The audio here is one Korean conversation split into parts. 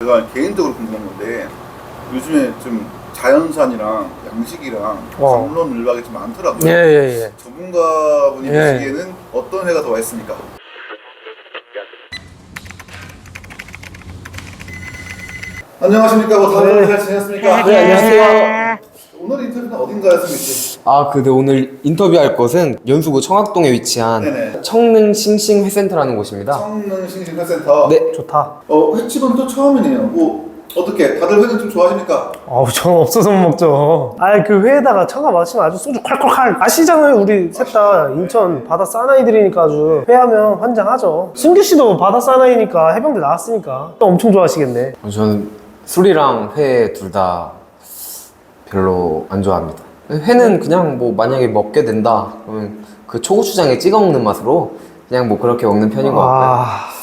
제가 개인적으로 궁금한 건데 요즘에 좀 자연산이랑 양식이랑 감론을박이 좀 많더라고요. 예. 전문가분이 보시기에는 어떤 회가 더 맛있습니까? 안녕하십니까? 다들 잘 지냈습니까? 네, 안녕하세요. 오늘 인터뷰는 어딘가요, 승기 씨? 근데 오늘 인터뷰할 곳은 연수구 청학동에 위치한 네네. 청능싱싱회센터라는 곳입니다. 청능싱싱회센터. 네. 좋다. 횟집은 또 처음이네요. 어떻게 다들 회는 좀 좋아하십니까? 전 없어서 못 먹죠. 그 회에다가 청아 마시면 아주 소주 콸콸콸. 아시잖아요, 우리 셋 다 인천 바다 사나이들이니까 아주 회하면 환장하죠. 승규 씨도 바다 사나이니까 해병대 나왔으니까 또 엄청 좋아하시겠네. 저는 술이랑 회 둘 다 별로 안 좋아합니다. 회는 그냥 뭐 만약에 먹게 된다 그러면 그 초고추장에 찍어 먹는 맛으로 그냥 뭐 그렇게 먹는 편인 것 같고요.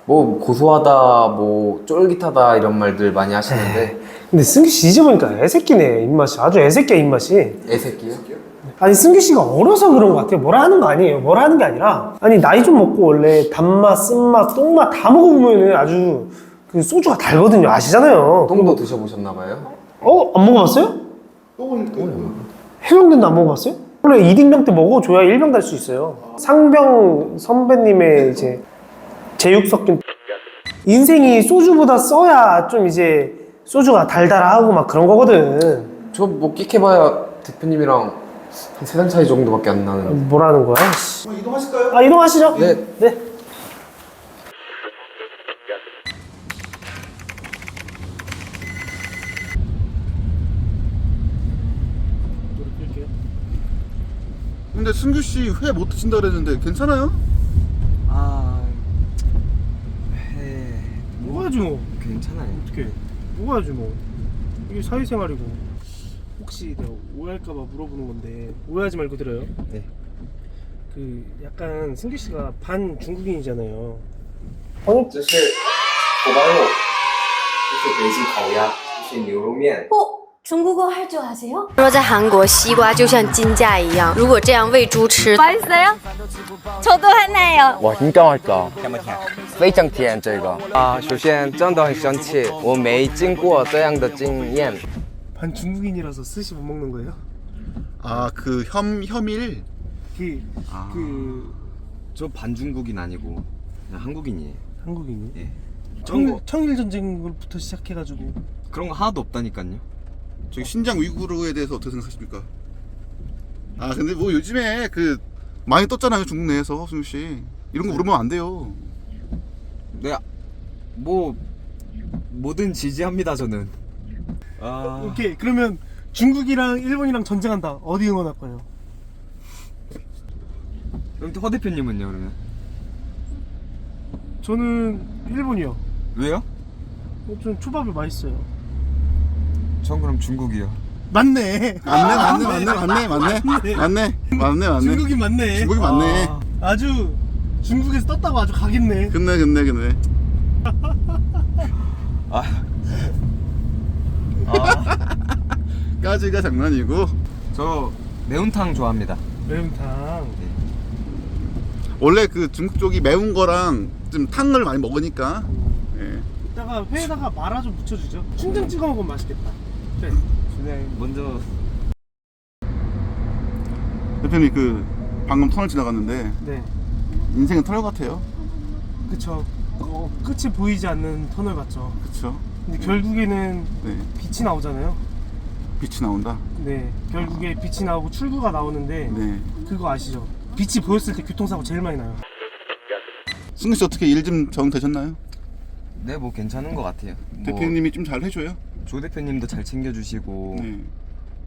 뭐 고소하다, 뭐 쫄깃하다 이런 말들 많이 하시는데. 근데 승규 씨 이제 보니까 애새끼네, 입맛이. 아주 애새끼야, 입맛이. 애새끼요? 아니, 승규 씨가 어려서 그런 것 같아요. 뭐라 하는 거 아니에요. 뭐라 하는 게 아니라, 아니, 나이 좀 먹고 원래 단맛, 쓴맛, 똥맛 다 먹어보면은 아주 그 소주가 달거든요. 아시잖아요. 똥도 드셔보셨나봐요? 안 먹어봤어요? 해병대도 안 먹어봤어요? 원래 2등병 때 먹어줘야 1병 달 수 있어요. 상병 선배님의 이제 제육 섞인 인생이 소주보다 써야 좀 이제 소주가 달달하고 막 그런 거거든. 저 뭐 끽해봐야 대표님이랑 한 3살 차이 정도밖에 안 나는. 뭐라는 거야? 그럼 이동하실까요? 이동하시죠. 네. 네. 근데 승규 씨 회 못 드신다 그랬는데 괜찮아요? 먹어야지 뭐. 괜찮아요. 어떻게? 먹어야지 뭐. 이게 사회생활이고. 혹시 내가 오해할까봐 물어보는 건데 오해하지 말고 들어요. 네. 그 약간 승규 씨가 반 중국인이잖아요. 这是锅包肉，这是北京烤鸭，这是牛肉面。 중국어 할 줄 아세요? 说在韩国西瓜就像金架一样，如果这样喂猪吃， 맛있어요? 저도 하나요. 哇，你干嘛搞？甜不甜？非常甜，这个首先真的很生气，我没经过这样的经验。 반 중국인이라서 스시 못 먹는 거예요? 그 혐일? 저 반중국인 아니고 그냥 한국인이에요. 한국인이? 예. 청일 전쟁부터 시작해가지고 그런 거 하나도 없다니까요. 저기 신장 위구르에 대해서 어떻게 생각하십니까? 근데 뭐 요즘에 많이 떴잖아요, 중국 내에서. 승규 씨 이런 거 물으면 안 돼요. 네, 뭐 뭐든 지지합니다 저는. 오케이, 그러면 중국이랑 일본이랑 전쟁한다. 어디 응원할 거예요? 그럼 또 허 대표님은요 그러면? 저는 일본이요. 왜요? 좀 초밥이 맛있어요. 전 그럼 중국이요. 맞네. 맞네. 중국인 맞네. 중국이 맞네. 아주 중국에서 떴다고 아주 가겠네. 근데. 까지가 장난이고. 저 매운탕 좋아합니다. 매운탕. 원래 중국 쪽이 매운 거랑 좀 탕을 많이 먹으니까. 예. 이따가 회에다가 마라 좀 묻혀주죠. 춘장 찍어 먹으면 맛있겠다. 네. 먼저 대표님 방금 터널 지나갔는데 네. 인생은 터널 같아요. 그쵸. 끝이 보이지 않는 터널 같죠. 그쵸? 근데 결국에는 네. 빛이 나오잖아요. 빛이 나온다. 네. 결국에 빛이 나오고 출구가 나오는데 네. 그거 아시죠? 빛이 보였을 때 교통사고 제일 많이 나요. 승규 씨 어떻게 일 좀 적응되셨나요? 네, 뭐 괜찮은 것 같아요. 대표님이 좀 잘 해줘요? 조 대표님도 잘 챙겨주시고 네.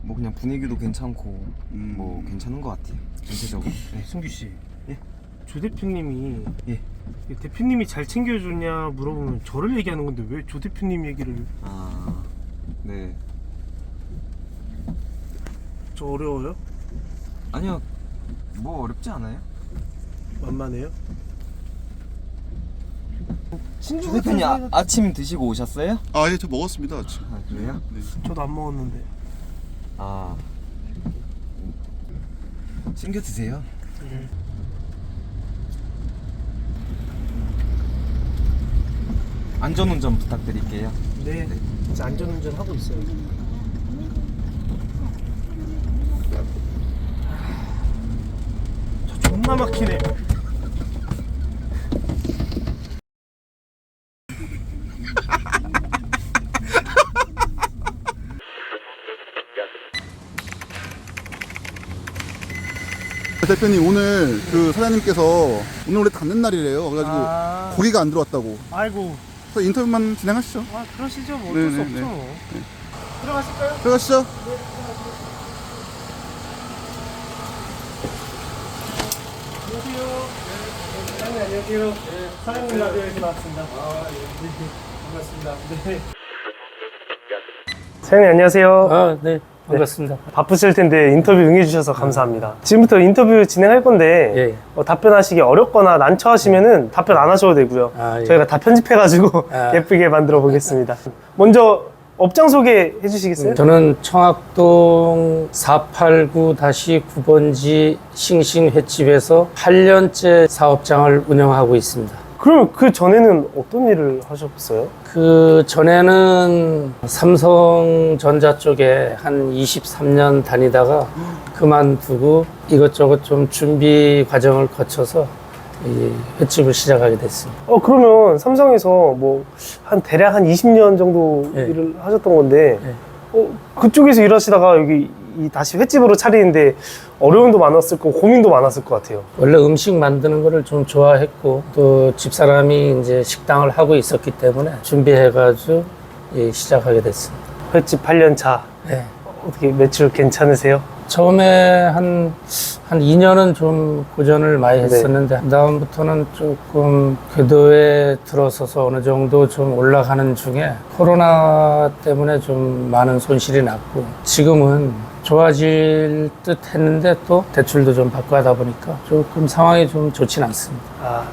뭐 그냥 분위기도 괜찮고 뭐 괜찮은 것 같아요 전체적으로. 네. 승규 씨. 예. 조 대표님이 예. 대표님이 잘 챙겨줬냐 물어보면 저를 얘기하는 건데 왜 조 대표님 얘기를? 네. 저 어려워요? 아니요, 뭐 어렵지 않아요. 만만해요? 조 대표님 아침 드시고 오셨어요? 예, 저 먹었습니다. 아침. 그래요? 네. 저도 안 먹었는데. 챙겨 드세요. 안전운전 부탁드릴게요. 네. 이제 안전운전 하고 있어요. 저 존나 막히네. 대표님 오늘 그 사장님께서 오늘 원래 닫는 날이래요. 그래가지고 고기가 안 들어왔다고. 아이고. 그래서 인터뷰만 진행하시죠. 그러시죠. 뭐 어쩔 수 네네네. 없죠. 뭐. 들어가실까요? 들어가시죠. 안녕하세요. 안녕하세요. 사장님 라디오에서 나왔습니다. 반갑습니다. 네. 사장님 안녕하세요. 네, 반갑습니다. 바쁘실 텐데 인터뷰 응해주셔서 감사합니다. 지금부터 인터뷰 진행할 건데 예. 답변하시기 어렵거나 난처하시면은 답변 안 하셔도 되고요. 예. 저희가 다 편집해가지고 아. 예쁘게 만들어 보겠습니다. 먼저 업장 소개해 주시겠어요? 저는 청학동 489-9번지 싱싱 횟집에서 8년째 사업장을 운영하고 있습니다. 그럼 그 전에는 어떤 일을 하셨어요? 그 전에는 삼성전자 쪽에 한 23년 다니다가 그만두고 이것저것 좀 준비 과정을 거쳐서 이 횟집을 시작하게 됐습니다. 그러면 삼성에서 뭐 대략 한 20년 정도 예. 일을 하셨던 건데 예. 그쪽에서 일하시다가 여기 다시 횟집으로 차리는데 어려움도 많았을 거고 고민도 많았을 것 같아요. 원래 음식 만드는 거를 좀 좋아했고 또 집사람이 이제 식당을 하고 있었기 때문에 준비해가지고 시작하게 됐습니다. 횟집 8년 차. 네. 어떻게 매출 괜찮으세요? 처음에 한 2년은 좀 고전을 많이 했었는데 그다음부터는 조금 궤도에 들어서서 어느 정도 좀 올라가는 중에 코로나 때문에 좀 많은 손실이 났고 지금은 좋아질 듯 했는데 또 대출도 좀 받고 하다 보니까 조금 상황이 좀 좋진 않습니다.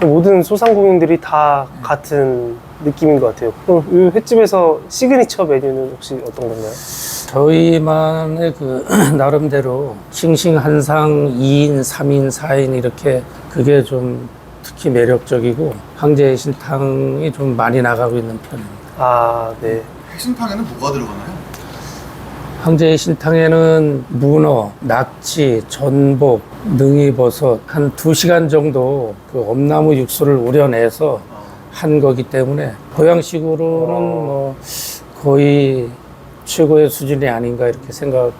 모든 소상공인들이 다 같은 느낌인 것 같아요. 그럼 이 횟집에서 시그니처 메뉴는 혹시 어떤 건가요? 저희만의 그 나름대로 싱싱 한상 2인, 3인, 4인 이렇게 그게 좀 특히 매력적이고 황제의 신탕이 좀 많이 나가고 있는 편입니다. 네. 핵심탕에는 뭐가 들어가나요? 황제의 신탕에는 문어, 낙지, 전복, 능이버섯 한 2시간 정도 그 엄나무 육수를 우려내서 한 거기 때문에 보양식으로는 뭐 거의 최고의 수준이 아닌가 이렇게 생각합니다.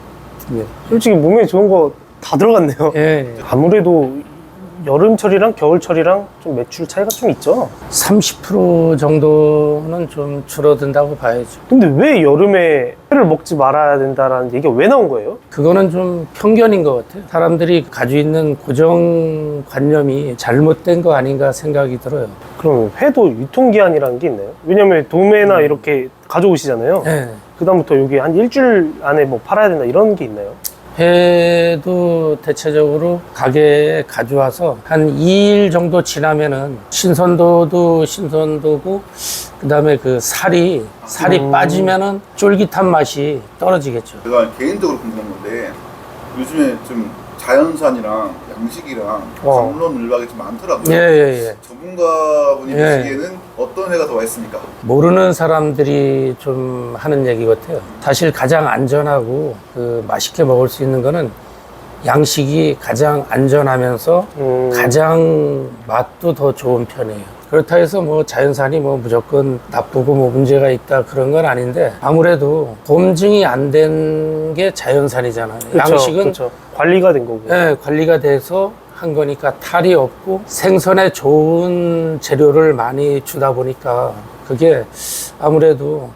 솔직히 몸에 좋은 거 다 들어갔네요. 예, 아무래도 여름철이랑 겨울철이랑 좀 매출 차이가 좀 있죠. 30% 정도는 좀 줄어든다고 봐야죠. 근데 왜 여름에 회를 먹지 말아야 된다라는 얘기가 왜 나온 거예요? 그거는 좀 편견인 것 같아요. 사람들이 가지고 있는 고정관념이 잘못된 거 아닌가 생각이 들어요. 그럼 회도 유통기한이라는 게 있나요? 왜냐면 도매나 이렇게 가져오시잖아요. 예. 그다음부터 여기 한 일주일 안에 뭐 팔아야 된다 이런 게 있나요? 회도 대체적으로 가게에 가져와서 한 2일 정도 지나면은 신선도도 신선도고 그다음에 그 살이 빠지면은 쫄깃한 맛이 떨어지겠죠. 제가 개인적으로 궁금한 건데 요즘에 좀 자연산이랑 양식이랑 갑론을박이 좀 많더라고요. 예. 전문가분이 예. 보시기에는 어떤 회가 더 맛있습니까? 모르는 사람들이 좀 하는 얘기 같아요. 사실 가장 안전하고 그 맛있게 먹을 수 있는 거는 양식이 가장 안전하면서 가장 맛도 더 좋은 편이에요. 그렇다 해서 뭐 자연산이 뭐 무조건 나쁘고 뭐 문제가 있다 그런 건 아닌데 아무래도 검증이 안 된 게 자연산이잖아요. 양식은 그쵸. 관리가 된 거고. 네, 관리가 돼서 한 거니까 탈이 없고 생선에 좋은 재료를 많이 주다 보니까 그게 아무래도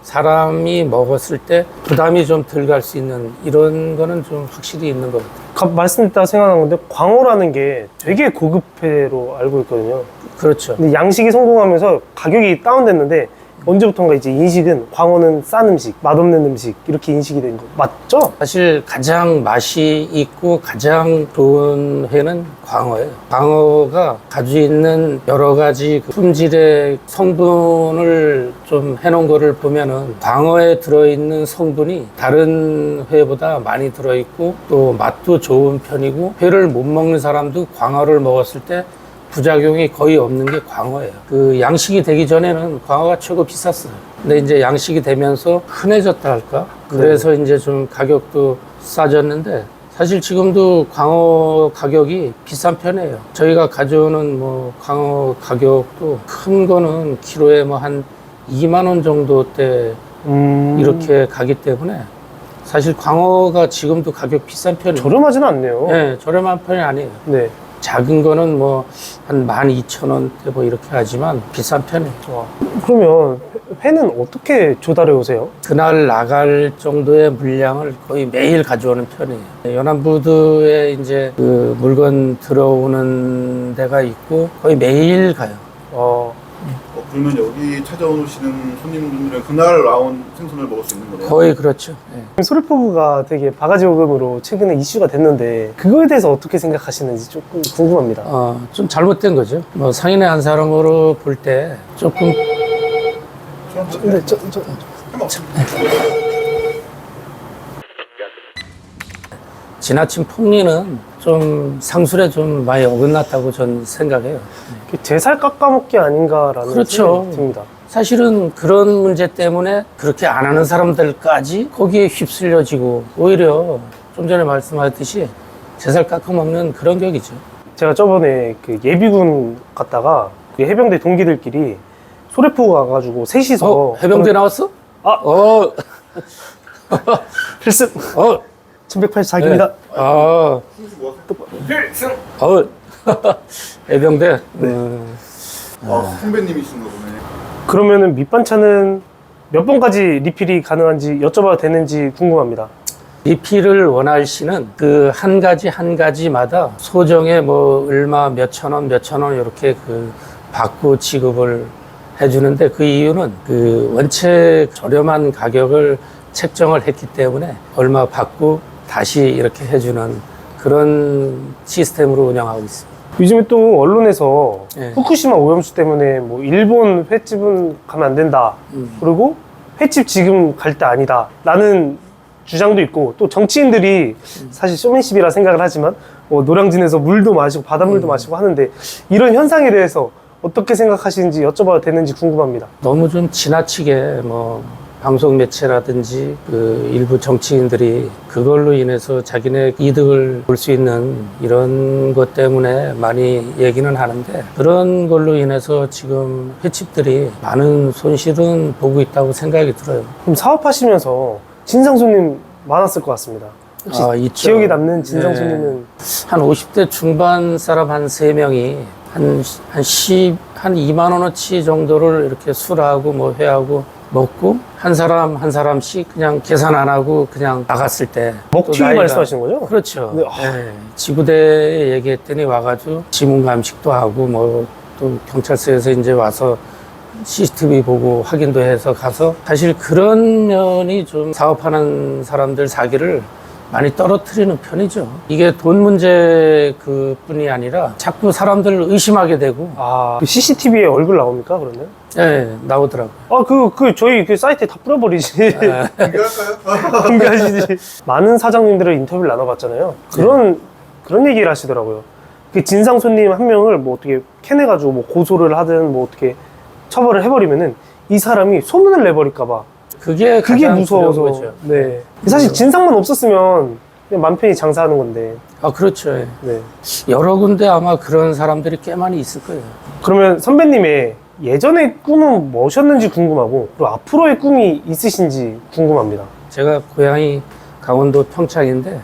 사람이 먹었을 때 부담이 좀 덜 갈 수 있는 이런 거는 좀 확실히 있는 것 같아요. 말씀 듣다가 생각난 건데 광어라는 게 되게 고급 회로 알고 있거든요. 그렇죠. 근데 양식이 성공하면서 가격이 다운됐는데 언제부턴가 이제 인식은 광어는 싼 음식, 맛없는 음식 이렇게 인식이 된 거 맞죠? 사실 가장 맛이 있고 가장 좋은 회는 광어예요. 광어가 가지고 있는 여러 가지 그 품질의 성분을 좀 해놓은 거를 보면은 광어에 들어있는 성분이 다른 회보다 많이 들어있고 또 맛도 좋은 편이고 회를 못 먹는 사람도 광어를 먹었을 때 부작용이 거의 없는 게 광어예요. 그 양식이 되기 전에는 광어가 최고 비쌌어요. 근데 이제 양식이 되면서 흔해졌다 할까? 그래서 이제 좀 가격도 싸졌는데 사실 지금도 광어 가격이 비싼 편이에요. 저희가 가져오는 뭐 광어 가격도 큰 거는 키로에 뭐 한 2만 원 정도대 이렇게 가기 때문에 사실 광어가 지금도 가격 비싼 편이에요. 저렴하진 않네요. 네, 저렴한 편이 아니에요. 네. 작은 거는 뭐 한 12,000원대 뭐 이렇게 하지만 비싼 편이에요. 와. 그러면 회는 어떻게 조달해 오세요? 그날 나갈 정도의 물량을 거의 매일 가져오는 편이에요. 연안부두에 이제 그 물건 들어오는 데가 있고 거의 매일 가요. 그러면 여기 찾아오시는 손님분들은 그날 나온 생선을 먹을 수 있는 거네요? 거의 그렇죠. 네. 소래포구가 되게 바가지 요금으로 최근에 이슈가 됐는데 그거에 대해서 어떻게 생각하시는지 조금 궁금합니다. 좀 잘못된 거죠. 뭐 상인의 한 사람으로 볼 때 조금 근데 지나친 폭리는 좀 상술에 좀 많이 어긋났다고 전 생각해요. 제살 깎아먹기 아닌가라는 그렇죠. 생각이 듭니다. 사실은 그런 문제 때문에 그렇게 안 하는 사람들까지 거기에 휩쓸려지고 오히려 좀 전에 말씀하셨듯이 제살 깎아먹는 그런 격이죠. 제가 저번에 그 예비군 갔다가 그 해병대 동기들끼리 소래포구 가가지고 셋이서 해병대 나왔어? 아! 필승! 1184기입니다. 필승! 해병대? 선배님이신 거보네. 그러면은 밑반찬은 몇 번까지 리필이 가능한지 여쭤봐도 되는지 궁금합니다. 리필을 원할 시는 그 한 가지 한 가지마다 소정에 뭐 얼마 몇천 원 이렇게 그 받고 지급을 해주는데 그 이유는 그 원체 저렴한 가격을 책정을 했기 때문에 얼마 받고 다시 이렇게 해주는 그런 시스템으로 운영하고 있습니다. 요즘에 또 언론에서 네. 후쿠시마 오염수 때문에 뭐 일본 횟집은 가면 안 된다. 그리고 횟집 지금 갈 때 아니다. 라는 주장도 있고 또 정치인들이 사실 쇼맨십이라 생각을 하지만 뭐 노량진에서 물도 마시고 바닷물도 마시고 하는데 이런 현상에 대해서 어떻게 생각하시는지 여쭤봐도 되는지 궁금합니다. 너무 좀 지나치게 뭐 방송 매체라든지 그 일부 정치인들이 그걸로 인해서 자기네 이득을 볼 수 있는 이런 것 때문에 많이 얘기는 하는데 그런 걸로 인해서 지금 횟집들이 많은 손실은 보고 있다고 생각이 들어요. 그럼 사업하시면서 진상 손님 많았을 것 같습니다. 혹시 있죠. 기억에 남는 진상 네. 손님은 한 50대 중반 사람 한 3명이 한 2만 원어치 정도를 이렇게 술하고 뭐 회하고 먹고 한 사람 한 사람씩 그냥 계산 안 하고 그냥 나갔을 때 먹튀 또 나이가- 말씀하시는 거죠? 그렇죠. 네. 네. 지구대에 얘기했더니 와가지고 지문 감식도 하고 뭐 또 경찰서에서 이제 와서 CCTV 보고 확인도 해서 가서 사실 그런 면이 좀 사업하는 사람들 사기를 많이 떨어뜨리는 편이죠. 이게 돈 문제 그뿐이 아니라 자꾸 사람들을 의심하게 되고 그 CCTV에 얼굴 나옵니까 그러면? 네, 나오더라고요. 저희 그 사이트에 다 뿌려버리지. 공개할까요? 공개하시지. 많은 사장님들의 인터뷰를 나눠봤잖아요. 그런 얘기를 하시더라고요. 그 진상 손님 한 명을 뭐 어떻게 캐내가지고 뭐 고소를 하든 뭐 어떻게 처벌을 해버리면은 이 사람이 소문을 내버릴까봐 그게 가장 무서워서. 두려운 거죠. 네. 사실 진상만 없었으면 그냥 맘 편히 장사하는 건데. 그렇죠. 예. 네. 여러 군데 아마 그런 사람들이 꽤 많이 있을 거예요. 그러면 선배님의 예전의 꿈은 뭐셨는지 궁금하고 그리고 앞으로의 꿈이 있으신지 궁금합니다. 제가 고향이 강원도 평창인데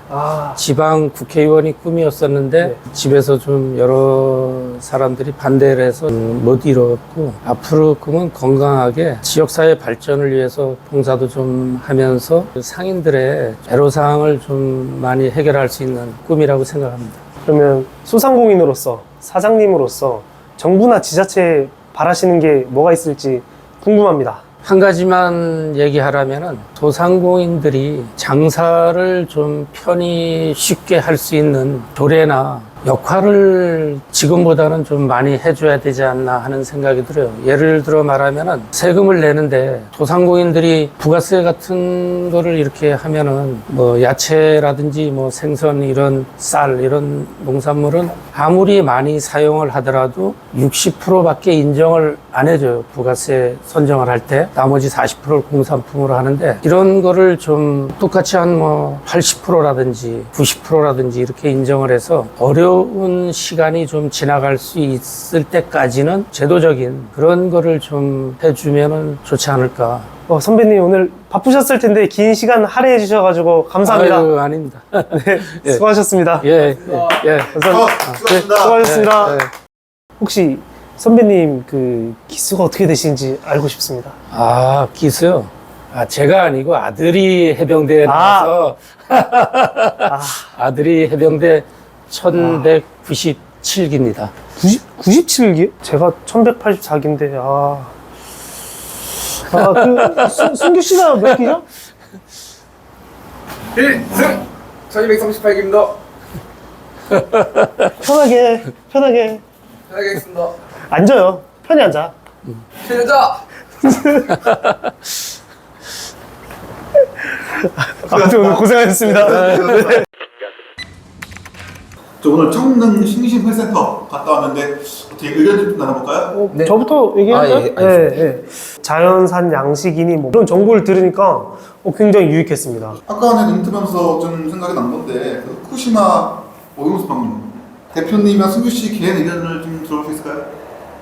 지방 국회의원이 꿈이었었는데 네. 집에서 좀 여러 사람들이 반대를 해서 못 이뤘고 앞으로 꿈은 건강하게 지역사회 발전을 위해서 봉사도 좀 하면서 상인들의 애로사항을 좀 많이 해결할 수 있는 꿈이라고 생각합니다. 그러면 소상공인으로서 사장님으로서 정부나 지자체에 바라시는 게 뭐가 있을지 궁금합니다. 한 가지만 얘기하라면은 소상공인들이 장사를 좀 편히 쉽게 할 수 있는 조례나 역할을 지금보다는 좀 많이 해줘야 되지 않나 하는 생각이 들어요. 예를 들어 말하면은 세금을 내는데 소상공인들이 부가세 같은 거를 이렇게 하면은 뭐 야채라든지 뭐 생선 이런 쌀 이런 농산물은 아무리 많이 사용을 하더라도 60%밖에 인정을 안 해줘요. 부가세 선정을 할 때 나머지 40%를 공산품으로 하는데 이런 거를 좀 똑같이 한 뭐 80%라든지 90%라든지 이렇게 인정을 해서 어려운 시간이 좀 지나갈 수 있을 때까지는 제도적인 그런 거를 좀 해주면은 좋지 않을까. 선배님 오늘 바쁘셨을 텐데 긴 시간 할애해 주셔가지고 감사합니다. 아유, 아닙니다. 네, 예. 수고하셨습니다. 예, 예. 감사합니다. 네, 수고하셨습니다. 수고하셨습니다. 예, 예. 혹시 선배님 그 기수가 어떻게 되시는지 알고 싶습니다. 아, 기수요? 아, 제가 아니고 아들이 해병대에 나와서 아들이 해병대 1197기입니다. 97기? 제가 1184기인데 승규 씨가 몇 기죠? 1승 1238기입니다. 편하게 편하게 하겠습니다. 앉아요. 편히 앉아. 최자 아무튼 오늘 고생하셨습니다. 저 오늘 청릉 싱싱회센터 갔다 왔는데 어떻게 의견 좀 나눠볼까요? 네. 저부터 얘기할까요? 아, 예, 알겠습니다. 자연산 양식이니 뭐 이런 정보를 들으니까 굉장히 유익했습니다. 아까 전에 인터뷰하면서 좀 생각이 난 건데 그 후쿠시마 오염수 방류 대표님이랑 승규 씨 개인 의견을 좀 들어볼 수 있을까요?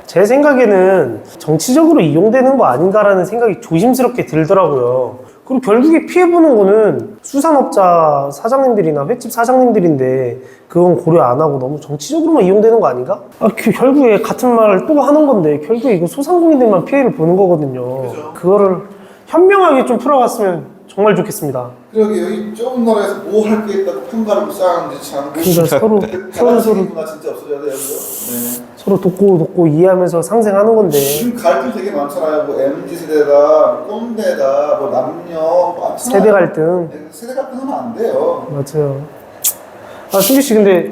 제 생각에는 정치적으로 이용되는 거 아닌가라는 생각이 조심스럽게 들더라고요. 그리고 결국에 피해보는 거는 수산업자 사장님들이나 횟집 사장님들인데 그건 고려 안 하고 너무 정치적으로만 이용되는 거 아닌가? 결국에 같은 말을 또 하는 건데 결국에 이거 소상공인들만 피해를 보는 거거든요. 그죠. 그거를 현명하게 좀 풀어갔으면 정말 좋겠습니다. 그러게 여기 좁은 나라에서 뭐 할 게 있다고 편가르고 싸우는지 참 그러니까 서로 문화 진짜 없어져야 돼요. 네. 서로 돕고 이해하면서 상생하는 건데 지금 갈등 되게 많잖아요. 뭐 MZ세대다, 뭐 꼰대다, 뭐 남녀, 뭐 많잖아요. 세대 갈등. 네, 세대 갈등 하면 안 돼요. 맞아요. 승규 씨 근데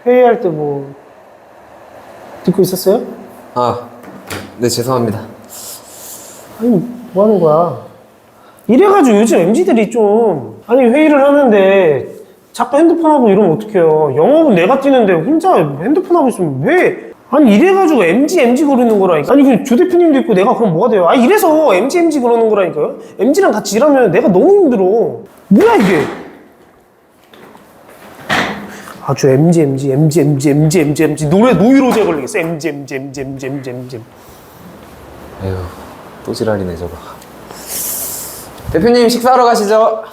회의할 때 뭐 듣고 있었어요? 아, 네 죄송합니다. 아니 뭐 하는 거야? 이래가지고 요즘 MZ들이 좀 회의를 하는데 자꾸 핸드폰 하고 이러면 어떡해요. 영업은 내가 뛰는데 혼자 핸드폰 하고 있으면 왜 이래가지고 MG 그러는 거라니까. 그 조 대표님도 있고 내가 그럼 뭐가 돼요? 이래서 MG 그러는 거라니까요. MG랑 같이 일하면 내가 너무 힘들어. 뭐야 이게. 아주 MG 노래 노이로제 걸리겠어. MG 에휴, 또 지랄이네 저거. 대표님 식사하러 가시죠.